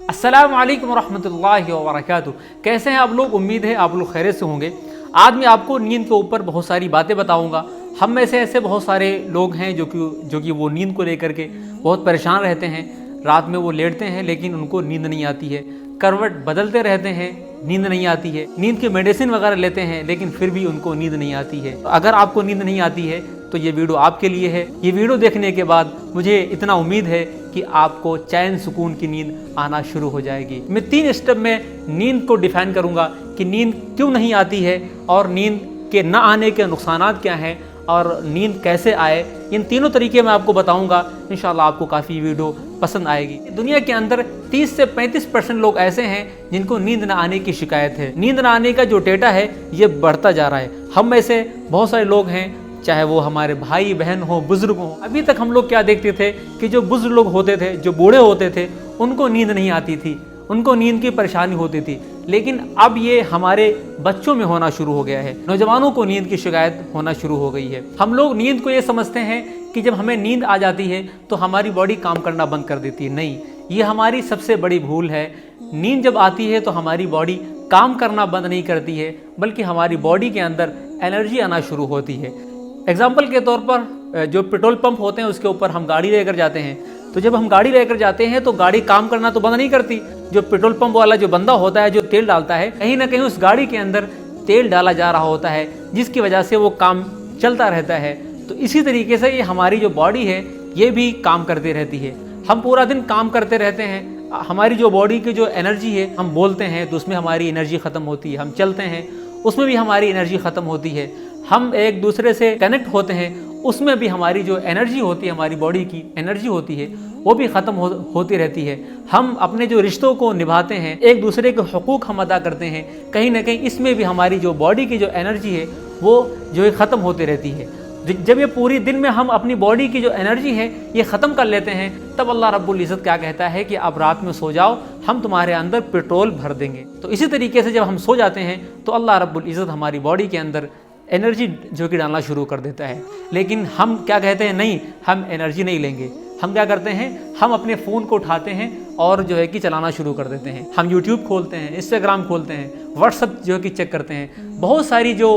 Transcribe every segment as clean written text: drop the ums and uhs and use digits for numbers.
अस्सलामु अलैकुम रहमतुल्लाहि व बरकातुहू। कैसे हैं आप लोग? उम्मीद है आप लोग खैरियत से होंगे। आज मैं आपको नींद के ऊपर बहुत सारी बातें बताऊंगा। हम में से ऐसे बहुत सारे लोग हैं जो कि वो नींद को लेकर के बहुत परेशान रहते हैं। रात में वो लेटते हैं लेकिन उनको नींद नहीं आती है, करवट बदलते रहते हैं, नींद नहीं आती है, नींद की मेडिसिन वगैरह लेते हैं लेकिन फिर भी उनको नींद नहीं आती है। तो अगर आपको नींद नहीं आती है तो ये वीडियो आपके लिए है। ये वीडियो देखने के बाद मुझे इतना उम्मीद है कि आपको चैन सुकून की नींद आना शुरू हो जाएगी। मैं 3 स्टेप में नींद को डिफाइन करूंगा कि नींद क्यों नहीं आती है और नींद के न आने के नुकसानात क्या हैं और नींद कैसे आए। इन तीनों तरीके मैं आपको बताऊंगा। इंशाल्लाह आपको काफ़ी वीडियो पसंद आएगी। दुनिया के अंदर 30 से 35% लोग ऐसे हैं जिनको नींद न आने की शिकायत है। नींद न आने का जो डेटा है ये बढ़ता जा रहा है। हम में से बहुत सारे लोग हैं, चाहे वो हमारे भाई बहन हो, बुजुर्ग हो। अभी तक हम लोग क्या देखते थे कि जो बुजुर्ग लोग होते थे, जो बूढ़े होते थे, उनको नींद नहीं आती थी, उनको नींद की परेशानी होती थी। लेकिन अब ये हमारे बच्चों में होना शुरू हो गया है। नौजवानों को नींद की शिकायत होना शुरू हो गई है। हम लोग नींद को ये समझते हैं कि जब हमें नींद आ जाती है तो हमारी बॉडी काम करना बंद कर देती है। नहीं, ये हमारी सबसे बड़ी भूल है। नींद जब आती है तो हमारी बॉडी काम करना बंद नहीं करती है, बल्कि हमारी बॉडी के अंदर एनर्जी आना शुरू होती है। एग्जाम्पल के तौर पर जो पेट्रोल पंप होते हैं उसके ऊपर हम गाड़ी लेकर जाते हैं, तो जब हम गाड़ी लेकर जाते हैं तो गाड़ी काम करना तो बंद नहीं करती। जो पेट्रोल पंप वाला जो बंदा होता है, जो तेल डालता है, कहीं ना कहीं उस गाड़ी के अंदर तेल डाला जा रहा होता है, जिसकी वजह से वो काम चलता रहता है। तो इसी तरीके से ये हमारी जो बॉडी है ये भी काम करती रहती है। हम पूरा दिन काम करते रहते हैं, हमारी जो बॉडी की जो एनर्जी है, हम बोलते हैं तो उसमें हमारी एनर्जी ख़त्म होती है, हम चलते हैं उसमें भी हमारी एनर्जी ख़त्म होती है, हम एक दूसरे से कनेक्ट होते हैं उसमें भी हमारी जो एनर्जी होती है, हमारी बॉडी की एनर्जी होती है, वो भी ख़त्म होती रहती है। हम अपने जो रिश्तों को निभाते हैं, एक दूसरे के हुकूक हम अदा करते हैं, कहीं ना कहीं इसमें भी हमारी जो बॉडी की जो एनर्जी है वो जो है ख़त्म होती रहती है। जब ये पूरी दिन में हम अपनी बॉडी की जो एनर्जी है ये ख़त्म कर लेते हैं, तब अल्लाह रब्बुल इज़्ज़त क्या कहता है कि अब रात में सो जाओ, हम तुम्हारे अंदर पेट्रोल भर देंगे। तो इसी तरीके से जब हम सो जाते हैं तो अल्लाह रब्बुल इज़्ज़त हमारी बॉडी के अंदर एनर्जी जो कि डालना शुरू कर देता है। लेकिन हम क्या कहते हैं, नहीं, हम एनर्जी नहीं लेंगे। हम क्या करते हैं, हम अपने फ़ोन को उठाते हैं और जो है कि चलाना शुरू कर देते हैं। हम यूट्यूब खोलते हैं, इंस्टाग्राम खोलते हैं, व्हाट्सअप जो है कि चेक करते हैं। बहुत सारी जो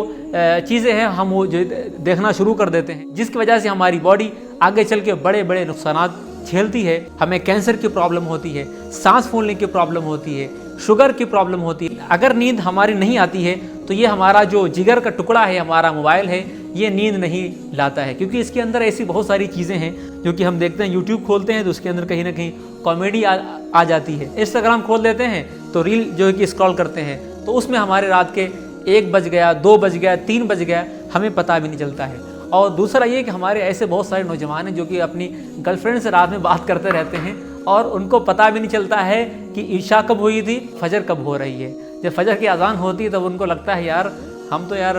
चीज़ें हैं हम वो जो देखना शुरू कर देते हैं, जिसकी वजह से हमारी बॉडी आगे चल के बड़े बड़े नुकसानात झेलती है। हमें कैंसर की प्रॉब्लम होती है, सांस फूलने की प्रॉब्लम होती है, शुगर की प्रॉब्लम होती है। अगर नींद हमारी नहीं आती है तो ये हमारा जो जिगर का टुकड़ा है, हमारा मोबाइल है, ये नींद नहीं लाता है, क्योंकि इसके अंदर ऐसी बहुत सारी चीज़ें हैं जो कि हम देखते हैं। यूट्यूब खोलते हैं तो उसके अंदर कहीं ना कहीं कॉमेडी आ जाती है। इंस्टाग्राम खोल देते हैं तो रील जो है कि स्क्रॉल करते हैं तो उसमें हमारे रात के 1 बज गया, 2 बज गया, 3 बज गया, हमें पता भी नहीं चलता है। और दूसरा ये कि हमारे ऐसे बहुत सारे नौजवान हैं जो कि अपनी गर्लफ्रेंड से रात में बात करते रहते हैं और उनको पता भी नहीं चलता है कि ईशा कब हुई थी, फजर कब हो रही है। जब फजर की अजान होती है तब उनको लगता है यार हम तो यार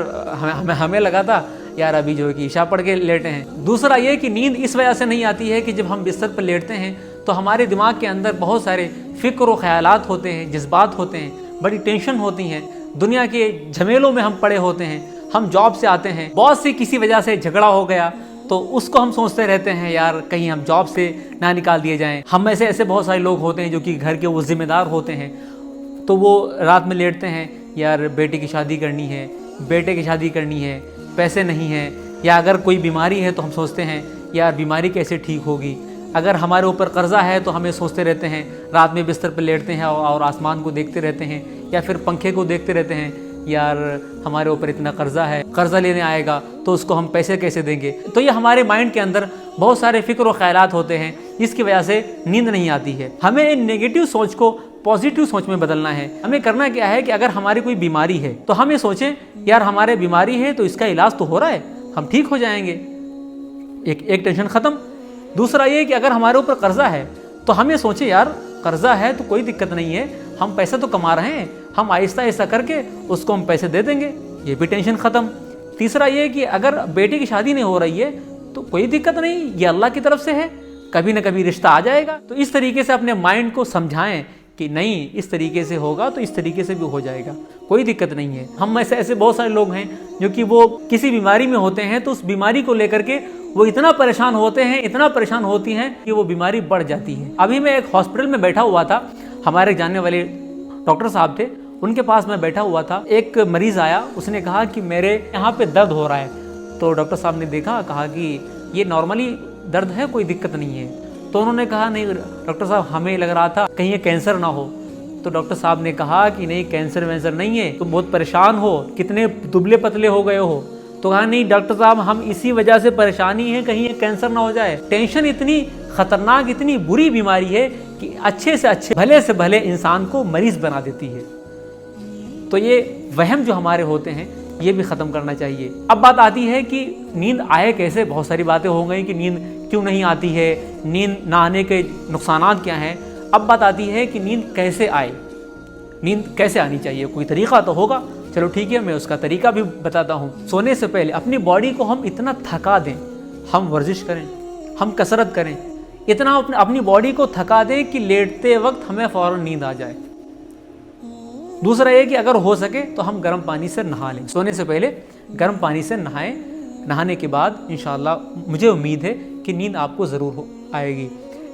हमें लगा था यार अभी जो है कि ईशा पढ़ के लेटे हैं। दूसरा ये कि नींद इस वजह से नहीं आती है कि जब हम बिस्तर पर लेटते हैं तो हमारे दिमाग के अंदर बहुत सारे फ़िक्र और ख़यालात होते हैं, जज्बात होते हैं, बड़ी टेंशन होती हैं, दुनिया के झमेलों में हम पड़े होते हैं। हम जॉब से आते हैं, बॉस से किसी वजह से झगड़ा हो गया तो उसको हम सोचते रहते हैं यार कहीं हम जॉब से ना निकाल दिए जाएं। हम में से ऐसे बहुत सारे लोग होते हैं जो कि घर के वो जिम्मेदार होते हैं, तो वो रात में लेटते हैं यार बेटी की शादी करनी है, बेटे की शादी करनी है, पैसे नहीं हैं, या अगर कोई बीमारी है तो हम सोचते हैं यार बीमारी कैसे ठीक होगी। अगर हमारे ऊपर कर्ज़ा है तो हमें सोचते रहते हैं, रात में बिस्तर पर लेटते हैं और आसमान को देखते रहते हैं या फिर पंखे को देखते रहते हैं, यार हमारे ऊपर इतना कर्ज़ा है, कर्ज़ा लेने आएगा तो उसको हम पैसे कैसे देंगे। तो ये हमारे माइंड के अंदर बहुत सारे फ़िक्र और ख़यालात होते हैं, जिसकी वजह से नींद नहीं आती है। हमें नेगेटिव सोच को पॉजिटिव सोच में बदलना है। हमें करना क्या है कि अगर हमारी कोई बीमारी है तो हम ये सोचें यार हमारे बीमारी है तो इसका इलाज तो हो रहा है, हम ठीक हो जाएंगे, एक टेंशन ख़त्म। दूसरा ये कि अगर हमारे ऊपर कर्ज़ा है तो हम ये सोचें यार कर्ज़ा है तो कोई दिक्कत नहीं है, हम पैसा तो कमा रहे हैं, हम आहिस्ता आहिस्ता करके उसको हम पैसे दे देंगे, ये भी टेंशन ख़त्म। तीसरा ये कि अगर बेटे की शादी नहीं हो रही है तो कोई दिक्कत नहीं, ये अल्लाह की तरफ से है, कभी ना कभी रिश्ता आ जाएगा। तो इस तरीके से अपने माइंड को समझाएं कि नहीं, इस तरीके से होगा तो इस तरीके से भी हो जाएगा, कोई दिक्कत नहीं है। हम ऐसे बहुत सारे लोग हैं जो कि वो किसी बीमारी में होते हैं तो उस बीमारी को लेकर के वो इतना परेशान होते हैं, इतना परेशान होती हैं कि वो बीमारी बढ़ जाती है। अभी मैं एक हॉस्पिटल में बैठा हुआ था, हमारे जानने वाले डॉक्टर साहब थे, उनके पास मैं बैठा हुआ था। एक मरीज़ आया, उसने कहा कि मेरे यहाँ पे दर्द हो रहा है। तो डॉक्टर साहब ने देखा, कहा कि ये नॉर्मली दर्द है, कोई दिक्कत नहीं है। तो उन्होंने कहा नहीं डॉक्टर साहब, हमें लग रहा था कहीं ये कैंसर ना हो। तो डॉक्टर साहब ने कहा कि नहीं, कैंसर वैंसर नहीं है, तुम बहुत परेशान हो, कितने दुबले पतले हो गए हो। तो कहा नहीं डॉक्टर साहब, हम इसी वजह से परेशानी है, कहीं ये कैंसर ना हो जाए। टेंशन इतनी खतरनाक, इतनी बुरी बीमारी है कि अच्छे से अच्छे, भले से भले इंसान को मरीज बना देती है। तो ये वहम जो हमारे होते हैं, ये भी ख़त्म करना चाहिए। अब बात आती है कि नींद आए कैसे। बहुत सारी बातें हो गई कि नींद क्यों नहीं आती है, नींद ना आने के नुकसानात क्या हैं। अब बात आती है कि नींद कैसे आए, नींद कैसे आनी चाहिए। कोई तरीका तो होगा, चलो ठीक है, मैं उसका तरीका भी बताता हूँ। सोने से पहले अपनी बॉडी को हम इतना थका दें, हम वर्जिश करें, हम कसरत करें, इतना अपनी बॉडी को थका दें कि लेटते वक्त हमें फ़ौरन नींद आ जाए। दूसरा ये कि अगर हो सके तो हम गर्म पानी से नहा लें। सोने से पहले गर्म पानी से नहाएं। नहाने के बाद इंशाअल्लाह मुझे उम्मीद है कि नींद आपको ज़रूर आएगी।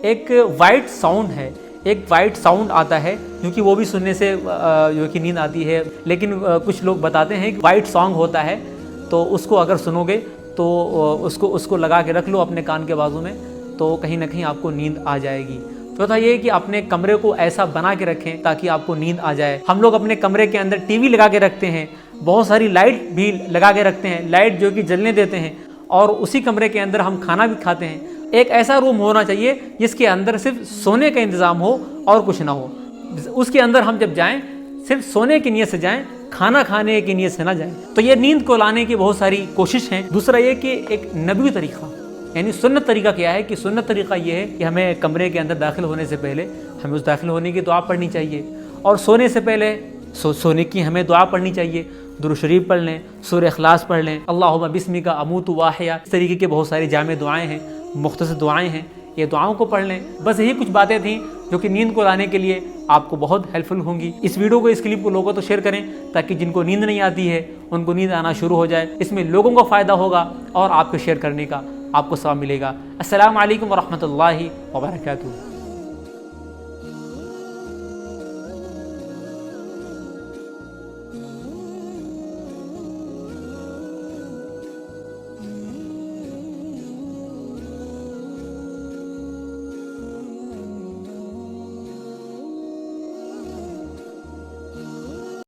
एक वाइट साउंड है, एक वाइट साउंड आता है, क्योंकि वो भी सुनने से जो कि नींद आती है। लेकिन कुछ लोग बताते हैं कि वाइट सॉन्ग होता है, तो उसको अगर सुनोगे तो उसको लगा के रख लो अपने कान के बाजू में, तो कहीं ना कहीं आपको नींद आ जाएगी। चौथा ये कि अपने कमरे को ऐसा बना के रखें ताकि आपको नींद आ जाए। हम लोग अपने कमरे के अंदर टीवी लगा के रखते हैं, बहुत सारी लाइट भी लगा के रखते हैं, लाइट जो कि जलने देते हैं, और उसी कमरे के अंदर हम खाना भी खाते हैं। एक ऐसा रूम होना चाहिए जिसके अंदर सिर्फ सोने का इंतज़ाम हो और कुछ ना हो। उसके अंदर हम जब जाएं सिर्फ सोने की नीयत से जाएं, खाना खाने की नीयत से ना जाएं। तो ये नींद को लाने की बहुत सारी कोशिश है। दूसरा ये कि एक नबवी तरीका, यानी सुन्नत तरीका क्या है कि सुन्नत तरीका ये है कि हमें कमरे के अंदर दाखिल होने से पहले हमें उस दाखिल होने की दुआ पढ़नी चाहिए, और सोने से पहले सोने की हमें दुआ पढ़नी चाहिए। दुरूद शरीफ पढ़ लें, सूरह इखलास पढ़ लें, अल्लाहुम्मा बिस्मिका अमूतु व अहया। इस तरीके के बहुत सारी जामे दुआएं हैं, मुख्तसर दुआएं हैं, ये दुआओं को पढ़ लें। बस यही कुछ बातें थीं जो कि नींद को लाने के लिए आपको बहुत हेल्पफुल होंगी। इस वीडियो को, इस क्लिप को लोगों तो शेयर करें ताकि जिनको नींद नहीं आती है उनको नींद आना शुरू हो जाए। इसमें लोगों को फ़ायदा होगा और आपको शेयर करने का आपको सवाब मिलेगा। अस्सलामु अलैकुम व रहमतुल्लाहि व बरकातुहू।